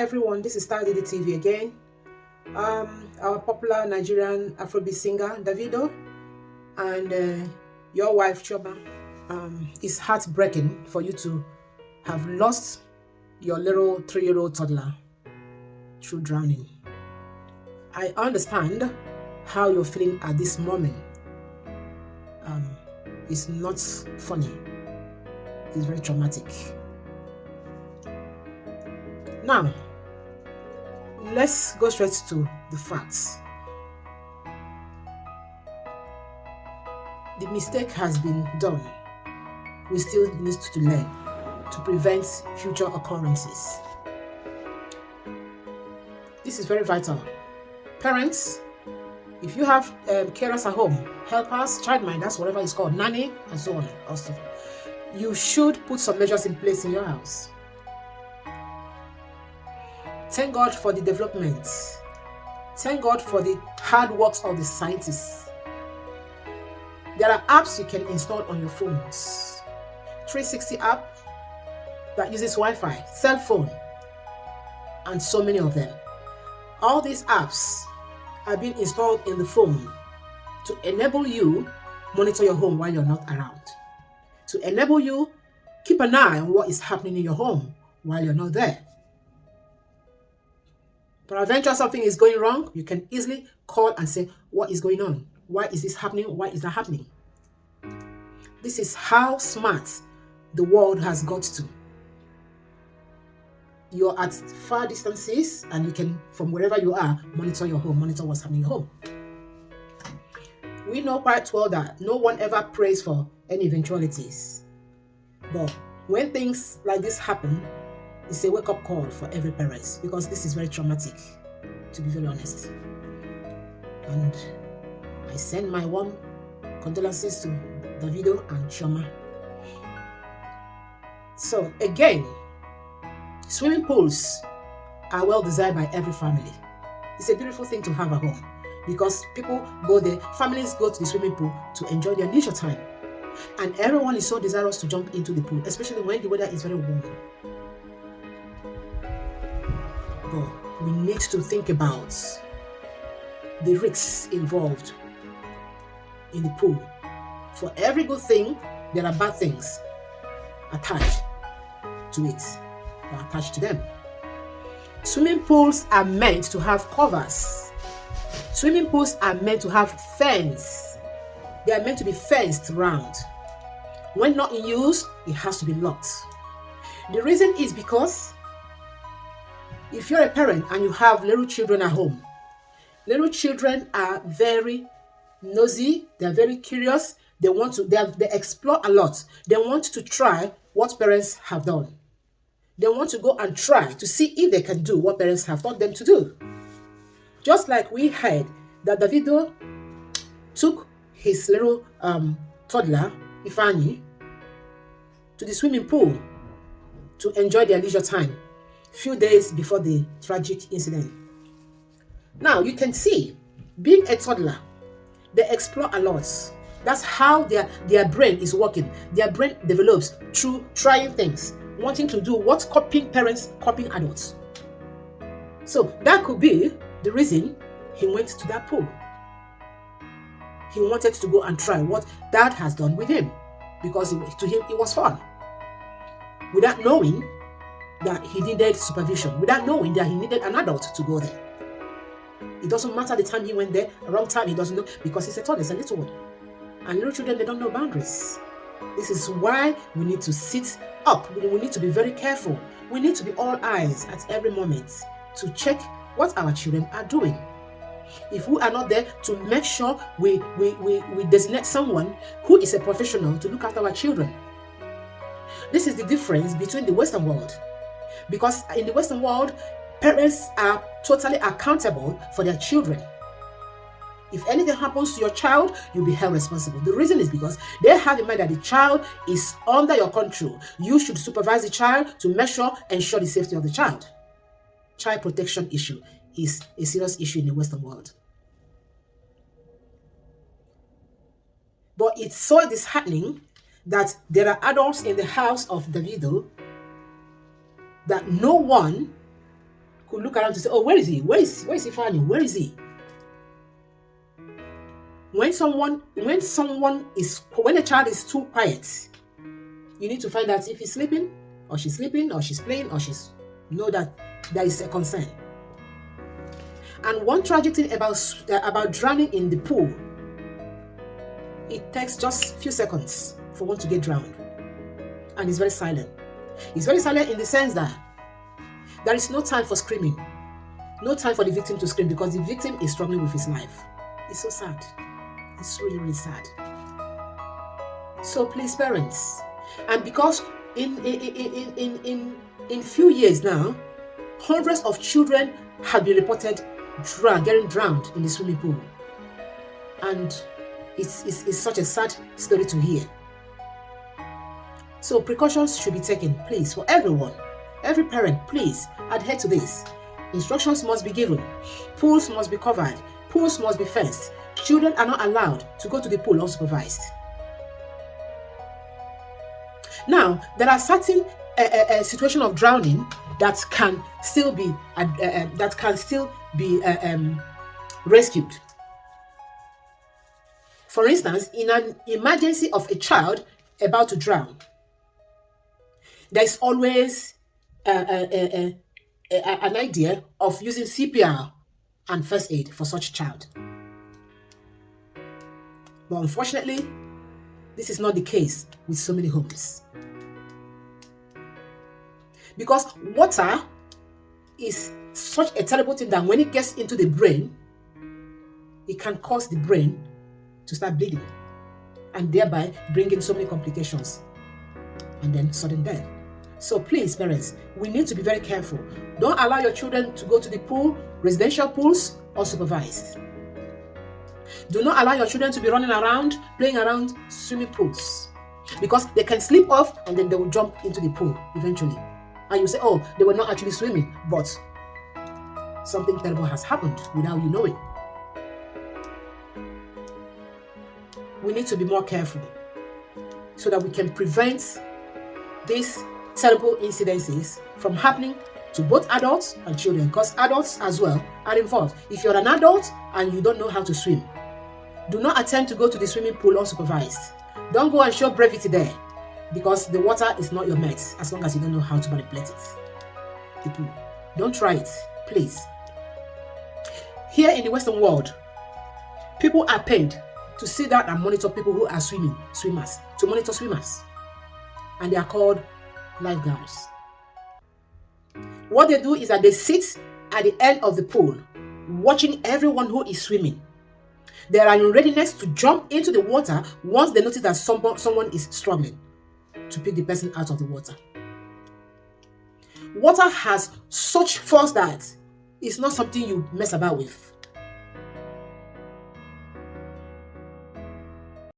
Hi everyone, this is Star Didi TV again. Our popular Nigerian Afrobeat singer Davido and your wife Choma. It's heartbreaking for you to have lost your little 3-year-old toddler through drowning. I understand how you're feeling at this moment. It's not funny. It's very traumatic. Now, let's go straight to the facts. The mistake has been done. We still need to learn to prevent future occurrences. This is very vital. Parents, if you have carers at home, helpers, childminders, whatever it's called, nanny, and so on and so forth, you should put some measures in place in your house. Thank God for the development. Thank God for the hard works of the scientists. There are apps you can install on your phones. 360 app that uses Wi-Fi, cell phone, and so many of them. All these apps are being installed in the phone to enable you monitor your home while you're not around. To enable you keep an eye on what is happening in your home while you're not there. Peradventure something is going wrong, you can easily call and say, what is going on? Why is this happening? Why is that happening? This is how smart the world has got to. You're at far distances and you can, from wherever you are, monitor your home, monitor what's happening in your home. We know quite well that no one ever prays for any eventualities. But when things like this happen, it's a wake-up call for every parent because this is very traumatic, to be very honest. And I send my warm condolences to Davido and Choma. So again, swimming pools are well desired by every family. It's a beautiful thing to have at home because people go there, families go to the swimming pool to enjoy their leisure time. And everyone is so desirous to jump into the pool, especially when the weather is very warm. But we need to think about the risks involved in the pool. For every good thing, there are bad things attached to it or attached to them. Swimming pools are meant to have covers. Swimming pools are meant to have fence. They are meant to be fenced round. When not in use, it has to be locked. The reason is because if you're a parent and you have little children at home, little children are very nosy, they're very curious, they explore a lot. They want to try what parents have done. They want to go and try to see if they can do what parents have taught them to do. Just like we heard that Davido took his little toddler, Ifani, to the swimming pool to enjoy their leisure time few days before the tragic incident. Now you can see, being a toddler, they explore a lot. That's how their brain is working. Their brain develops through trying things, wanting to do what copying parents, copying adults. So that could be the reason he went to that pool. He wanted to go and try what dad has done with him because to him it was fun. Without knowing that he needed supervision, without knowing that he needed an adult to go there. It doesn't matter the time he went there, a wrong time, he doesn't know because he's a toddler, he's a little one. And little children, they don't know boundaries. This is why we need to sit up. We need to be very careful. We need to be all eyes at every moment to check what our children are doing. If we are not there to make sure we designate someone who is a professional to look after our children. This is the difference between the Western world. Because in the Western world, parents are totally accountable for their children. If anything happens to your child, you'll be held responsible. The reason is because they have in mind that the child is under your control. You should supervise the child to ensure the safety of the child. Child protection issue is a serious issue in the Western world. But it's so disheartening that there are adults in the house of Davido that no one could look around to say, oh, where is he? Where is he finding? Where is he? When a child is too quiet, you need to find out if he's sleeping, or she's playing, or know that there is a concern. And one tragic thing about drowning in the pool, it takes just a few seconds for one to get drowned. And it's very silent. It's very silent in the sense that there is no time for screaming, no time for the victim to scream, because the victim is struggling with his life. It's so sad. It's really, really sad. So please, parents, and because in few years now, hundreds of children have been reported getting drowned in the swimming pool, and it's such a sad story to hear. So precautions should be taken, please, for everyone. Every parent, please adhere to this. Instructions must be given. Pools must be covered. Pools must be fenced. Children are not allowed to go to the pool unsupervised. Now, there are certain situations of drowning that can still be rescued. For instance, in an emergency of a child about to drown, there is always an idea of using CPR and first aid for such a child. But unfortunately, this is not the case with so many homes. Because water is such a terrible thing that when it gets into the brain, it can cause the brain to start bleeding, and thereby bringing so many complications and then sudden death. So please, parents, we need to be very careful. Don't allow your children to go to the pool, residential pools, unsupervised. Do not allow your children to be running around, playing around swimming pools, because they can slip off and then they will jump into the pool eventually. And you say, oh, they were not actually swimming, but something terrible has happened without you knowing. We need to be more careful so that we can prevent these terrible incidences from happening to both adults and children, because adults as well are involved. If you're an adult and you don't know how to swim, do not attempt to go to the swimming pool unsupervised. Don't go and show brevity there, because the water is not your mate as long as you don't know how to manipulate it. The pool. Don't try it, please. Here in the Western world, people are paid to sit down and monitor people who are swimmers, to monitor swimmers. And they are called lifeguards. What they do is that they sit at the end of the pool, watching everyone who is swimming. They are in readiness to jump into the water once they notice that someone is struggling, to pick the person out of the water. Water has such force that it's not something you mess about with.